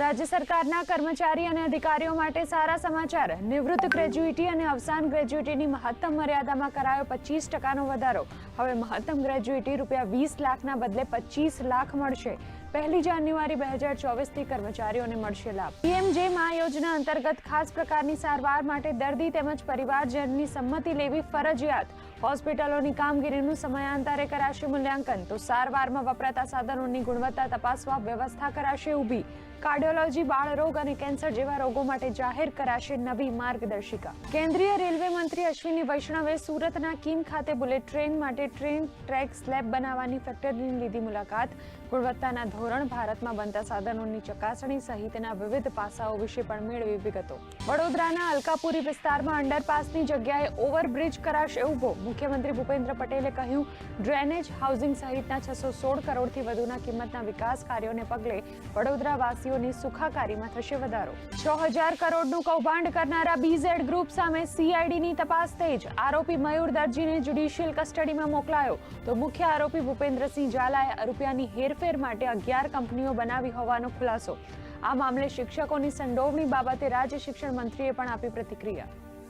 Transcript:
રાજ્ય સરકારના કર્મચારી અને અધિકારીઓ માટે સારા સમાચાર. નિવૃત્ત ગ્રેજ્યુઇટી અને અવસાન ગ્રેજ્યુઇટીની મહત્તમ મર્યાદામાં કરાયો 25% વધારો. હવે મહત્તમ ગ્રેજ્યુઇટી ₹20 લાખના બદલે 25 લાખ મળશે. 1 જાન્યુઆરી 2024થી કર્મચારીઓને મળશે લાભ. પીએમજેમાં યોજના અંતર્ગત ખાસ પ્રકારની સારવાર માટે દર્દી તેમજ પરિવારજનની સંમતિ લેવી ફરજિયાત. હોસ્પિટલોની કામગીરીનું સમયાંતરે કરાશે મૂલ્યાંકન. તો સારવારમાં વપરાતા સાધનોની ગુણવત્તા તપાસવા વ્યવસ્થા કરાશે ઊભી. કાર્ડિયોલોજી, બાળરોગ અને કેન્સર જેવા રોગો માટે જાહેર કરાશે નવી માર્ગદર્શિકા. કેન્દ્રીય રેલવે મંત્રી અશ્વિની વૈષ્ણવે સુરતના કિમ ખાતે બુલેટ ટ્રેન માટે ટ્રેન ટ્રેક સ્લેબ બનાવવાની ફેક્ટરીની લીધી મુલાકાત. ગુણવત્તાના ધોરણ, ભારતમાં બનતા સાધનોની ચકાસણી સહિતના વિવિધ પાસાઓ વિશે પણ મેળવી વિગતો. વડોદરાના અલકાપુરી વિસ્તારમાં અંડરપાસની જગ્યાએ ઓવરબ્રિજ કરાશે ઊભો. મુખ્યમંત્રી ભૂપેન્દ્ર પટેલે કહ્યું, ડ્રેનેજ, હાઉસિંગ સહિતના 616 કરોડથી વધુના કિંમતના વિકાસ કાર્યોને પગલે વડોદરાવાસીઓની સુખાકારીમાં થશે વધારો. 6000 કરોડનું કૌભાંડ કરનારા બીઝેડ ગ્રુપ સામે સીઆઈડીની તપાસ તેજ. આરોપી મયુર દરજીને જ્યુડિશિયલ કસ્ટડીમાં મોકલાયો. તો મુખ્ય આરોપી ભૂપેન્દ્રસિંહ ઝાલાએ રૂપિયાની હેરફેર માટે 11 કંપનીઓ બનાવી હોવાનો ખુલાસો. આ મામલે શિક્ષકોની સંડોવણી બાબતે રાજ્ય શિક્ષણ મંત્રીએ પણ આપી પ્રતિક્રિયા.